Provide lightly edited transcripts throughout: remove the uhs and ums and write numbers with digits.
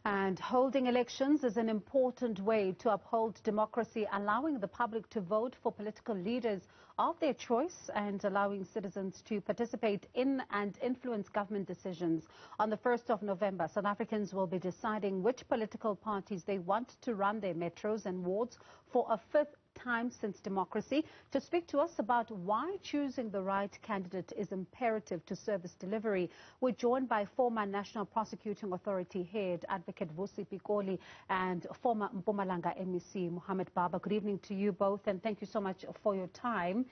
And holding elections is an important way to uphold democracy, allowing the public to vote for political leaders of their choice and allowing citizens to participate in and influence government decisions. On the 1st of November, South Africans will be deciding which political parties they want to run their metros and wards for a fifth time since democracy. To speak to us about why choosing the right candidate is imperative to service delivery, we're joined by former National Prosecuting Authority head, Advocate Vusi Pikoli, and former Mpumalanga MEC, Mohammed Bhabha. Good evening to you both, and thank you so much for your time.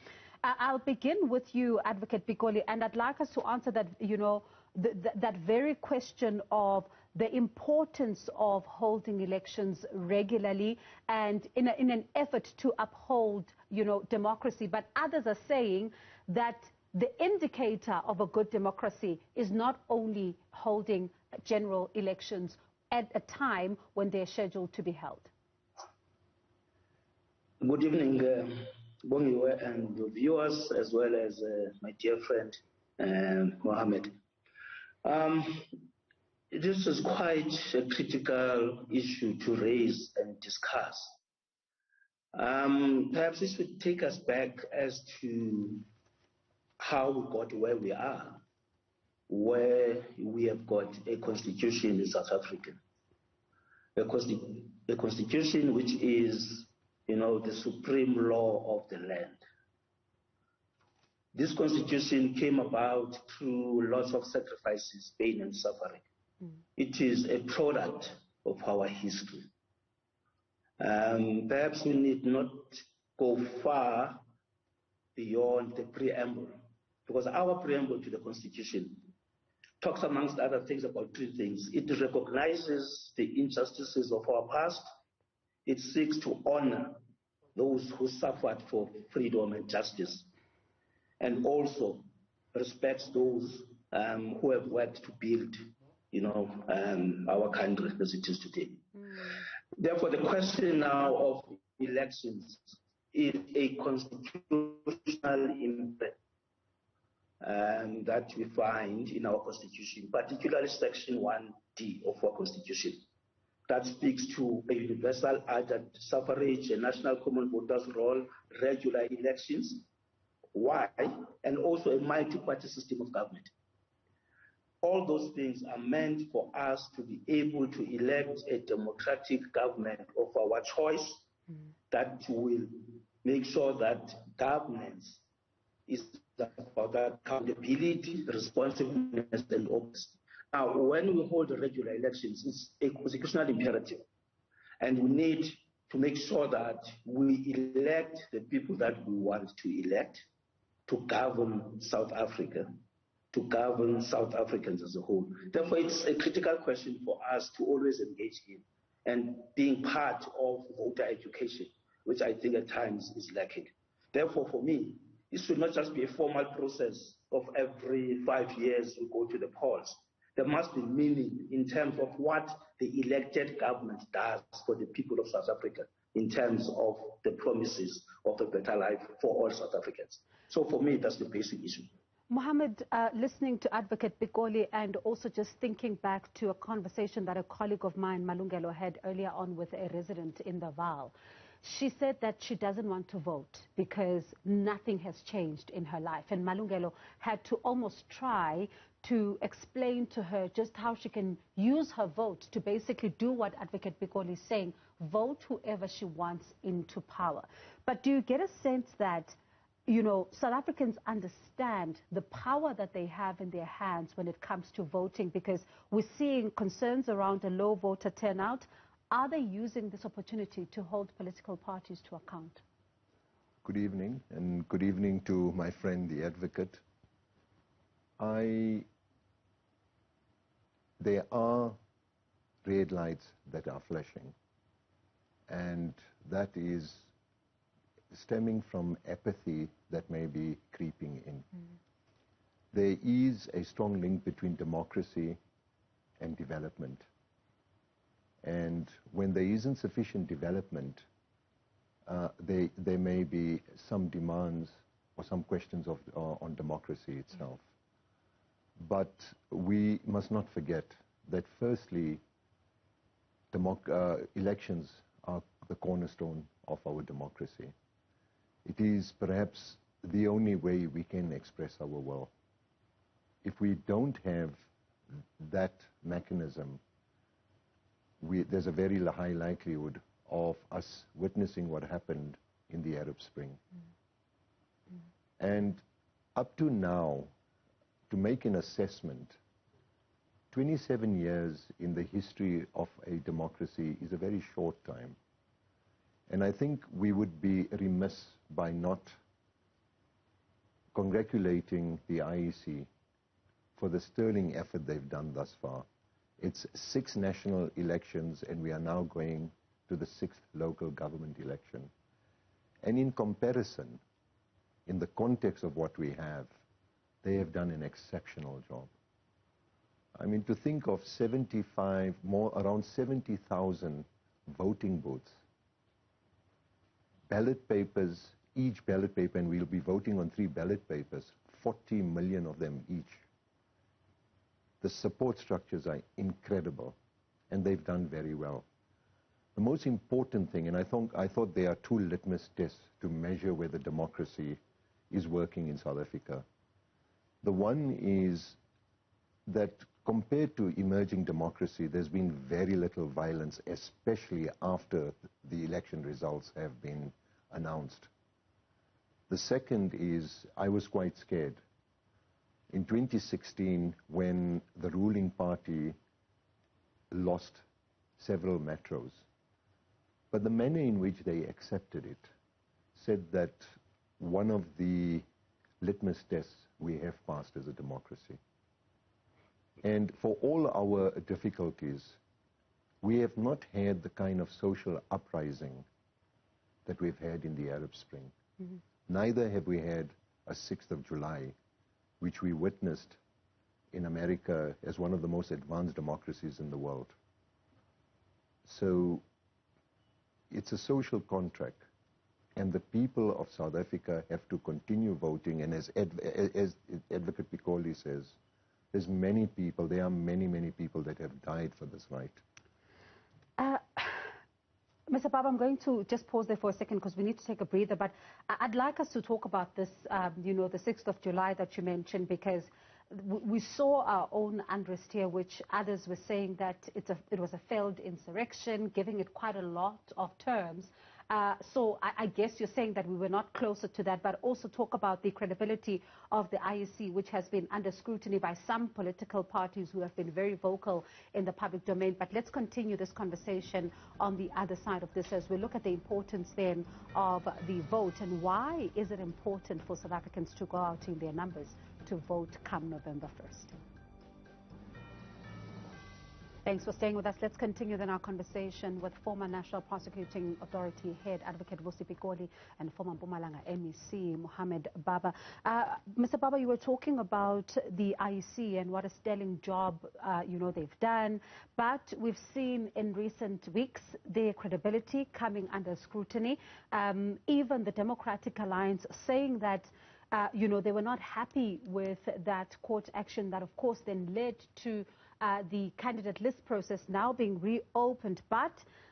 I'll begin with you, Advocate Pikoli, and I'd like us to answer that, that very question of the importance of holding elections regularly and in an effort to uphold, democracy. But others are saying that the indicator of a good democracy is not only holding general elections at a time when they're scheduled to be held. Good evening, Bongiwe and the viewers, as well as my dear friend, Mohammed. This is quite a critical issue to raise and discuss. Perhaps this would take us back as to how we got where we are, where we have got a constitution in South Africa. A constitution which is, the supreme law of the land. This constitution came about through lots of sacrifices, pain and suffering. It is a product of our history. Perhaps we need not go far beyond the preamble, because our preamble to the Constitution talks, amongst other things, about three things. It recognizes the injustices of our past. It seeks to honor those who suffered for freedom and justice, and also respects those who have worked to build our country as it is today. Therefore, the question now of elections is a constitutional impact that we find in our Constitution, particularly Section 1D of our Constitution, that speaks to a universal adult suffrage, a national common voters' roll, regular elections. Why? And also a multi-party system of government. All those things are meant for us to be able to elect a democratic government of our choice that will make sure that governance is about accountability, responsiveness, and openness. Now, when we hold regular elections, it's a constitutional imperative, and we need to make sure that we elect the people that we want to elect to govern South Africa, to govern South Africans as a whole. Therefore, it's a critical question for us to always engage in, and being part of voter education, which I think at times is lacking. Therefore, for me, it should not just be a formal process of every 5 years we go to the polls. There must be meaning in terms of what the elected government does for the people of South Africa in terms of the promises of a better life for all South Africans. So for me, that's the basic issue. Mohammed, listening to Advocate Pikoli and also just thinking back to a conversation that a colleague of mine, Malungelo, had earlier on with a resident in the Vaal. She said that she doesn't want to vote because nothing has changed in her life. And Malungelo had to almost try to explain to her just how she can use her vote to basically do what Advocate Pikoli is saying, vote whoever she wants into power. But do you get a sense that South Africans understand the power that they have in their hands when it comes to voting, because we're seeing concerns around a low voter turnout? Are they using this opportunity to hold political parties to account? Good evening, and good evening to my friend, the advocate. There are red lights that are flashing, and that is stemming from apathy that may be creeping in. There is a strong link between democracy and development. And when there isn't sufficient development, there may be some demands or some questions on democracy itself. But we must not forget that firstly, elections are the cornerstone of our democracy. It is perhaps the only way we can express our will. If we don't have that mechanism, there's a very high likelihood of us witnessing what happened in the Arab Spring. And up to now, to make an assessment, 27 years in the history of a democracy is a very short time. And I think we would be remiss by not congratulating the IEC for the sterling effort they've done thus far. It's 6 national elections, and we are now going to the 6th local government election. And in comparison, in the context of what we have, they have done an exceptional job. I mean, to think of around 70,000 voting booths, ballot papers, each ballot paper, and we'll be voting on 3 ballot papers, 40 million of them each. The support structures are incredible, and they've done very well. The most important thing, and I thought there are 2 litmus tests to measure whether democracy is working in South Africa. The one is that compared to emerging democracy, there's been very little violence, especially after the election results have been announced. The second is, I was quite scared. In 2016, when the ruling party lost several metros, but the manner in which they accepted it said that one of the litmus tests we have passed as a democracy. And for all our difficulties, we have not had the kind of social uprising that we've had in the Arab Spring. Neither have we had a 6th of July, which we witnessed in America as one of the most advanced democracies in the world. So it's a social contract, and the people of South Africa have to continue voting, and as Advocate Pikoli says, there are many, many people that have died for this right. Mr. Bhabha, I'm going to just pause there for a second because we need to take a breather, but I'd like us to talk about this, the 6th of July that you mentioned, because we saw our own unrest here, which others were saying that it was a failed insurrection, giving it quite a lot of terms. So I guess you're saying that we were not closer to that, but also talk about the credibility of the IEC, which has been under scrutiny by some political parties who have been very vocal in the public domain. But let's continue this conversation on the other side of this as we look at the importance then of the vote, and why is it important for South Africans to go out in their numbers to vote come November 1st. Thanks for staying with us. Let's continue then our conversation with former National Prosecuting Authority Head Advocate Vusi Pikoli and former Mpumalanga MEC Mohammed Bhabha. Mr. Bhabha, you were talking about the IEC and what a sterling job they've done, but we've seen in recent weeks their credibility coming under scrutiny. Even the Democratic Alliance saying that they were not happy with that court action that, of course, then led to the candidate list process now being reopened. But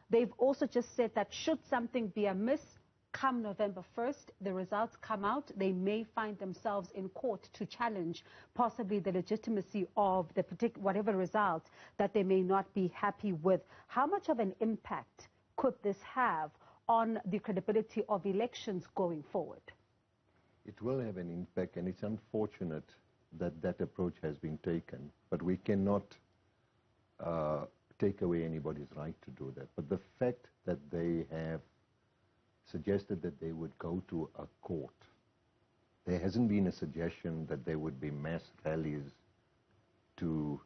they've also just said that should something be amiss come November 1st, the results come out, they may find themselves in court to challenge possibly the legitimacy of the whatever result that they may not be happy with. How much of an impact could this have on the credibility of elections going forward? It will have an impact, and it's unfortunate that that approach has been taken, but we cannot take away anybody's right to do that. But the fact that they have suggested that they would go to a court, there hasn't been a suggestion that there would be mass rallies to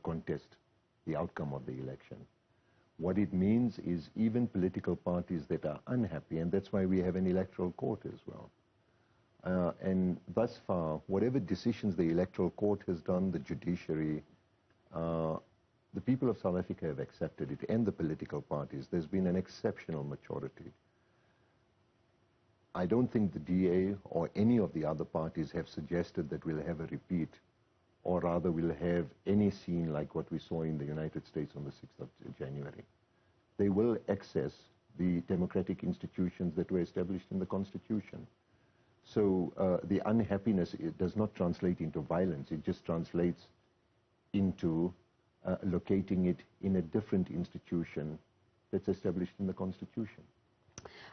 contest the outcome of the election. What it means is even political parties that are unhappy, and that's why we have an electoral court as well. And thus far, whatever decisions the electoral court has done, the judiciary, the people of South Africa have accepted it, and the political parties. There's been an exceptional majority. I don't think the DA or any of the other parties have suggested that we'll have a repeat or rather will have any scene like what we saw in the United States on the 6th of January. They will access the democratic institutions that were established in the Constitution. So the unhappiness, it does not translate into violence, it just translates into locating it in a different institution that's established in the Constitution.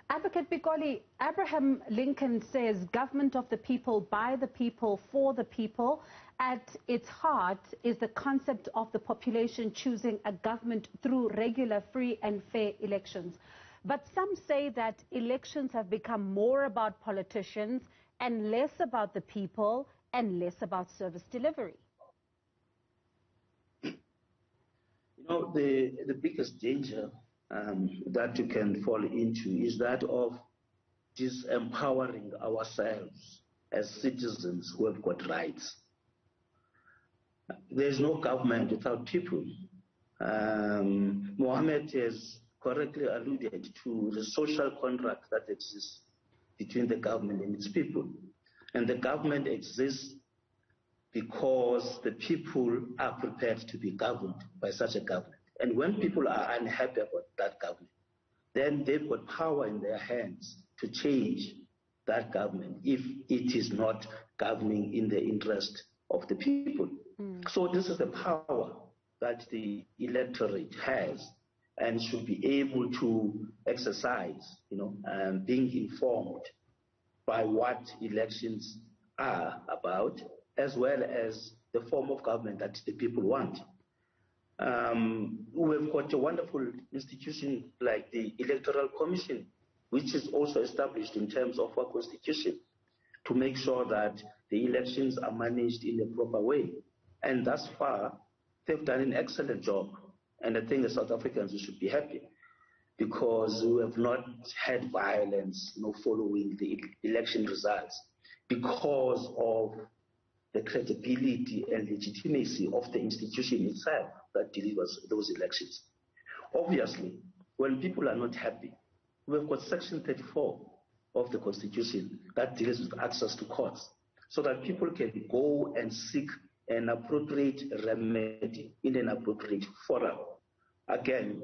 Advocate Pikoli, Abraham Lincoln says, government of the people, by the people, for the people. At its heart is the concept of the population choosing a government through regular, free and fair elections. But some say that elections have become more about politicians and less about the people and less about service delivery. You know, the biggest danger that you can fall into is that of disempowering ourselves as citizens who have got rights. There is no government without people. Mohammed has correctly alluded to the social contract that exists between the government and its people. And the government exists because the people are prepared to be governed by such a government. And when people are unhappy about that government, then they've got power in their hands to change that government if it is not governing in the interest of the people. So this is the power that the electorate has and should be able to exercise, being informed by what elections are about, as well as the form of government that the people want. We've got a wonderful institution like the Electoral Commission, which is also established in terms of our Constitution to make sure that the elections are managed in a proper way. And thus far, they've done an excellent job. And I think the South Africans should be happy because we have not had violence following the election results because of the credibility and legitimacy of the institution itself that delivers those elections. Obviously, when people are not happy, we've got Section 34 of the Constitution that deals with access to courts so that people can go and seek an appropriate remedy in an appropriate forum. Again,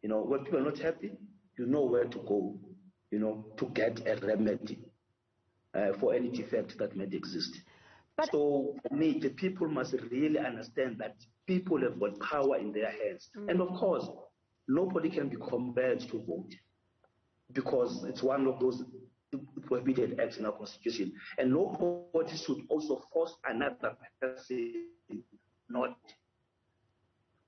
when people are not happy, you know where to go, to get a remedy for any defect that might exist. But so for me, the people must really understand that people have got power in their hands. And of course, nobody can be compelled to vote because it's one of those prohibited acts in our Constitution. And nobody should also force another person not.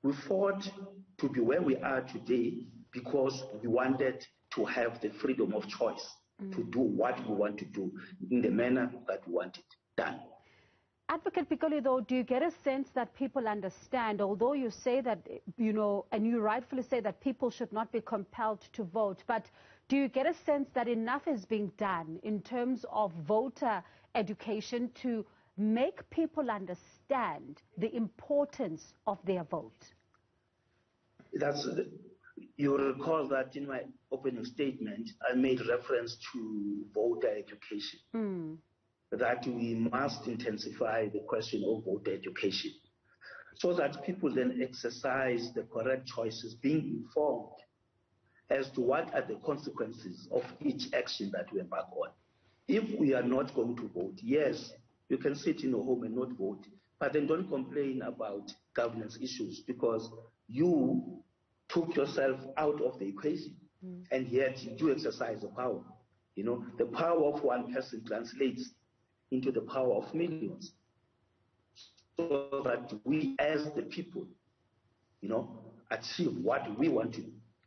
We fought to be where we are today because we wanted to have the freedom of choice to do what we want to do in the manner that we want it done. Advocate Pikoli, though, do you get a sense that people understand, although you say that, and you rightfully say that people should not be compelled to vote, but do you get a sense that enough is being done in terms of voter education to make people understand the importance of their vote? You recall that in my opening statement, I made reference to voter education. That we must intensify the question of voter education so that people then exercise the correct choices, being informed as to what are the consequences of each action that we embark on. If we are not going to vote, yes, you can sit in your home and not vote, but then don't complain about governance issues because you took yourself out of the equation and yet you do exercise the power. The power of one person translates into the power of millions, so that we as the people, achieve what we want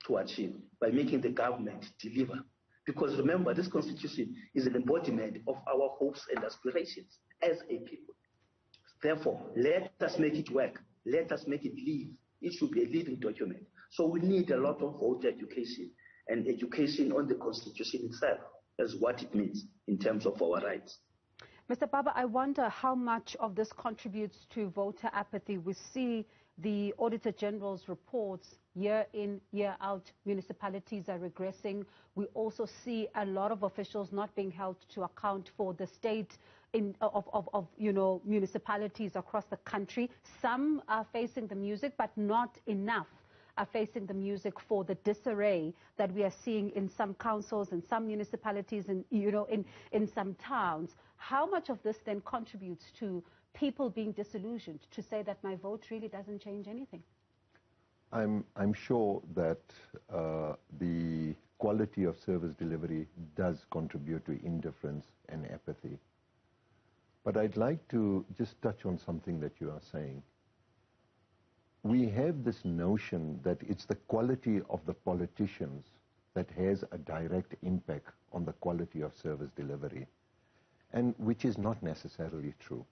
to achieve by making the government deliver. Because remember, this Constitution is an embodiment of our hopes and aspirations as a people. Therefore, let us make it work. Let us make it live. It should be a living document. So we need a lot of voter education and education on the Constitution itself as what it means in terms of our rights. Mr. Bhabha, I wonder how much of this contributes to voter apathy. We see the Auditor General's reports year in, year out. Municipalities are regressing. We also see a lot of officials not being held to account for the state of municipalities across the country. Some are facing the music, but not enough are facing the music for the disarray that we are seeing in some councils, in some municipalities, and in some towns. How much of this then contributes to people being disillusioned, to say that my vote really doesn't change anything? I'm sure that the quality of service delivery does contribute to indifference and apathy. But I'd like to just touch on something that you are saying. We have this notion that it's the quality of the politicians that has a direct impact on the quality of service delivery, and which is not necessarily true.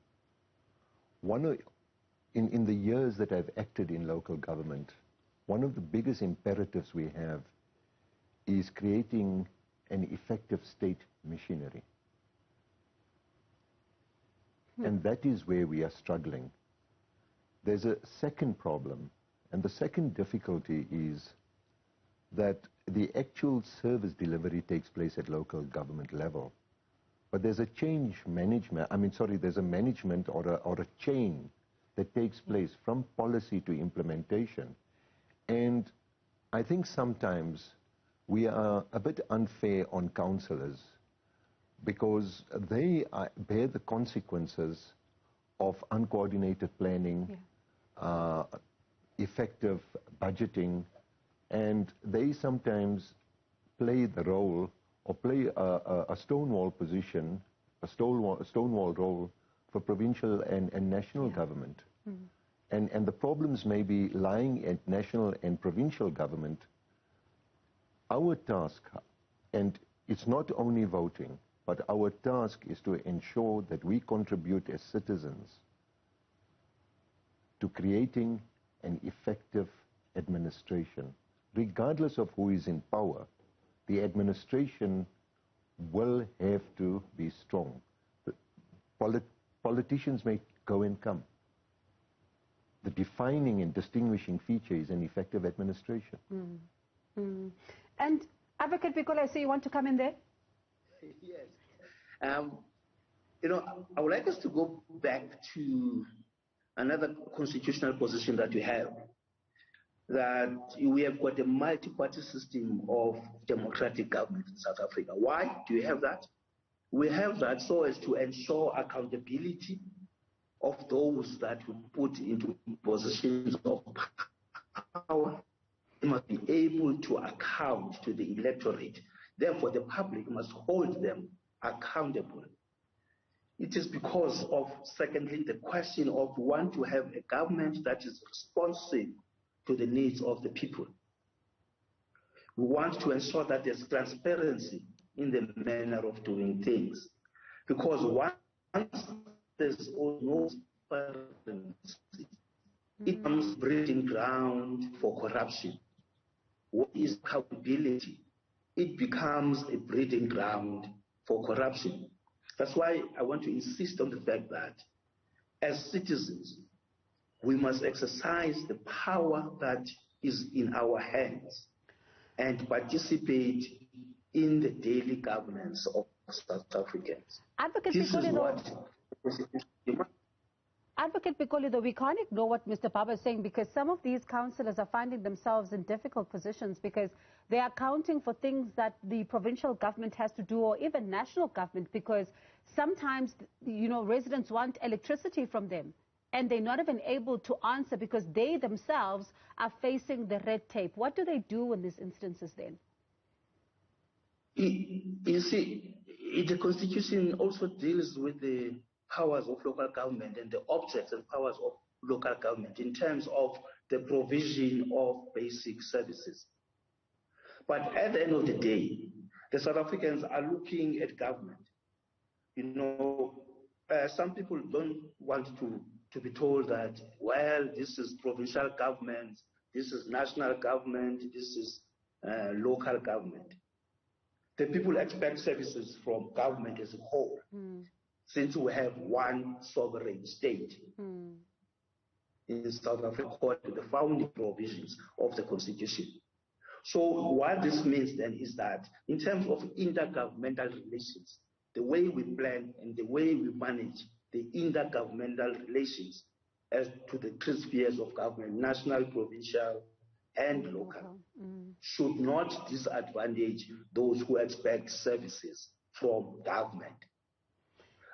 In the years that I've acted in local government, one of the biggest imperatives we have is creating an effective state machinery. And that is where we are struggling. There's a second problem, and the second difficulty is that the actual service delivery takes place at local government level. But there's a there's a management or a chain that takes place from policy to implementation. And I think sometimes we are a bit unfair on councillors because they bear the consequences of uncoordinated planning, effective budgeting, and they sometimes play the role or play a stonewall position, a stonewall role for provincial and national government. And the problems may be lying at national and provincial government. Our task, and it's not only voting, but our task is to ensure that we contribute as citizens to creating an effective administration. Regardless of who is in power, the administration will have to be strong. Politicians may go and come. The defining and distinguishing feature is an effective administration. And Advocate Pikoli, I see you want to come in there? Yes. I would like us to go back to another constitutional position that we have, that we have got a multi-party system of democratic government in South Africa. Why do we have that? We have that so as to ensure accountability of those that we put into positions of power. They must be able to account to the electorate. Therefore, the public must hold them accountable. It is because of, secondly, the question of we want to have a government that is responsive to the needs of the people. We want to ensure that there's transparency in the manner of doing things. Because once there's no transparency, it becomes breeding ground for corruption. What is accountability? It becomes a breeding ground for corruption. That's why I want to insist on the fact that as citizens, we must exercise the power that is in our hands and participate in the daily governance of South Africans. Advocate Pikoli, though, we can't ignore what Mr. Bhabha is saying, because some of these councillors are finding themselves in difficult positions because they are accounting for things that the provincial government has to do, or even national government, because sometimes, residents want electricity from them and they're not even able to answer because they themselves are facing the red tape. What do they do in these instances then? You see, the Constitution also deals with the powers of local government and the objects and powers of local government in terms of the provision of basic services. But at the end of the day, the South Africans are looking at government. Some people don't want to be told that, well, this is provincial government, this is national government, this is local government. The people expect services from government as a whole, since we have one sovereign state in South Africa according to the founding provisions of the Constitution. So what this means then is that in terms of intergovernmental relations, the way we plan and the way we manage the intergovernmental relations as to the three spheres of government, national, provincial, and local, should not disadvantage those who expect services from government.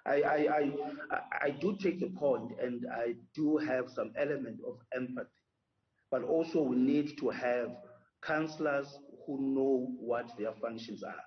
I do take the point, and I do have some element of empathy, but also we need to have councillors who know what their functions are.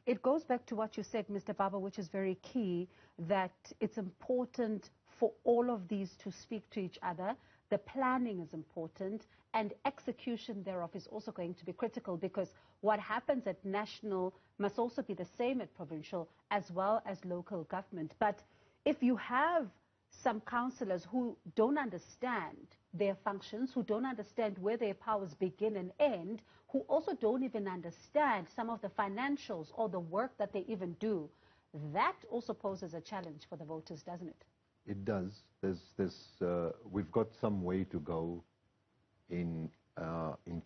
It goes back to what you said, Mr. Bhabha, which is very key, that it's important for all of these to speak to each other. The planning is important, and execution thereof is also going to be critical, because what happens at national must also be the same at provincial as well as local government. But if you have some councillors who don't understand their functions, who don't understand where their powers begin and end, who also don't even understand some of the financials or the work that they even do, that also poses a challenge for the voters, doesn't it? It does. We've got some way to go in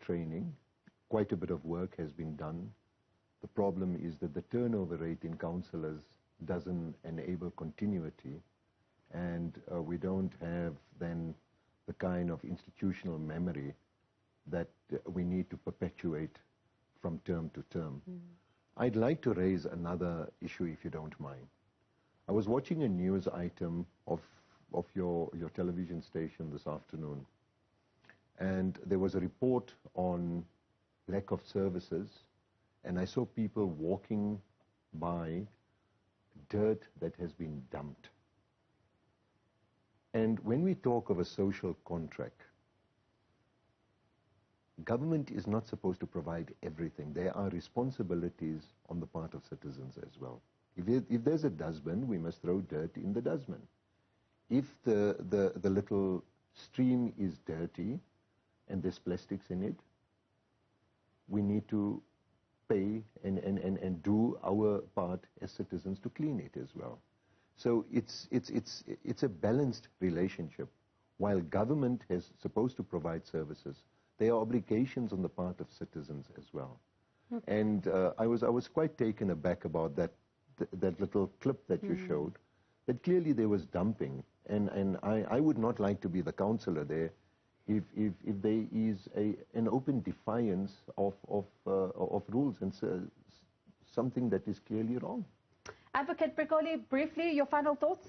training. Quite a bit of work has been done. The problem is that the turnover rate in councillors doesn't enable continuity, and we don't have then the kind of institutional memory that we need to perpetuate from term to term. I'd like to raise another issue, if you don't mind. I was watching a news item of your television station this afternoon, and there was a report on lack of services, and I saw people walking by dirt that has been dumped. And when we talk of a social contract, government is not supposed to provide everything. There are responsibilities on the part of citizens as well. If there's a dustbin, we must throw dirt in the dustbin. If the little stream is dirty and there's plastics in it, we need to pay and do our part as citizens to clean it as well. So it's a balanced relationship. While government is supposed to provide services, there are obligations on the part of citizens as well. Okay. And I was quite taken aback about that little clip that you showed, that clearly there was dumping, and I would not like to be the councillor there if there is an open defiance of rules and something that is clearly wrong. Advocate Pikoli, briefly, your final thoughts?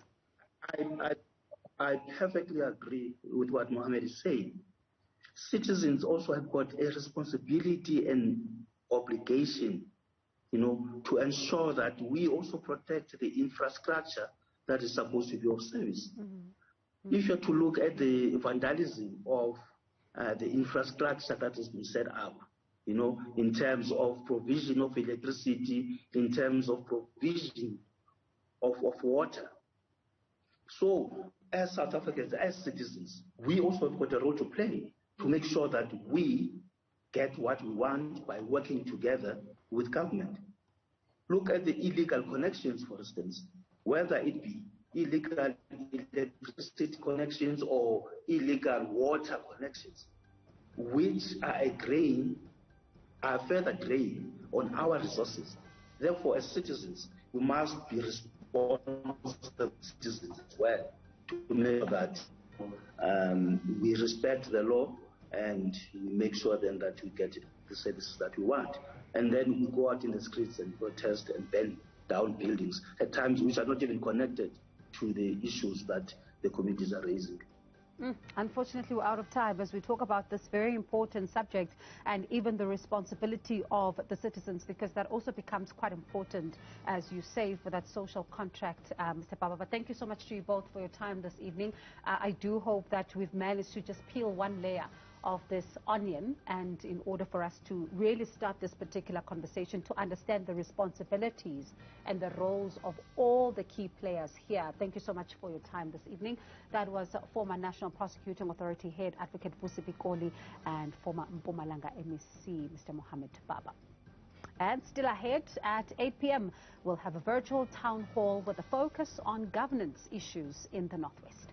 I perfectly agree with what Mohammed is saying. Citizens also have got a responsibility and obligation, to ensure that we also protect the infrastructure that is supposed to be of service. If you're to look at the vandalism of the infrastructure that has been set up, in terms of provision of electricity, in terms of provision of water. So as South Africans, as citizens, we also have got a role to play to make sure that we get what we want by working together with government. Look at the illegal connections, for instance, whether it be illegal electricity connections or illegal water connections, which are a further drain on our resources. Therefore, as citizens, we must be responsible citizens as well to make sure that we respect the law and we make sure then that we get the services that we want. And then we go out in the streets and protest and burn down buildings, at times which are not even connected to the issues that the communities are raising. Unfortunately, we're out of time as we talk about this very important subject and even the responsibility of the citizens, because that also becomes quite important, as you say, for that social contract, Mr. Bhabha. But thank you so much to you both for your time this evening. I do hope that we've managed to just peel one layer of this onion, and in order for us to really start this particular conversation, to understand the responsibilities and the roles of all the key players here. Thank you so much for your time this evening. That was former National Prosecuting Authority Head Advocate Vusi Pikoli and former Mpumalanga MEC Mr. Mohammed Bhabha. And still ahead at 8 p.m, we'll have a virtual town hall with a focus on governance issues in the Northwest.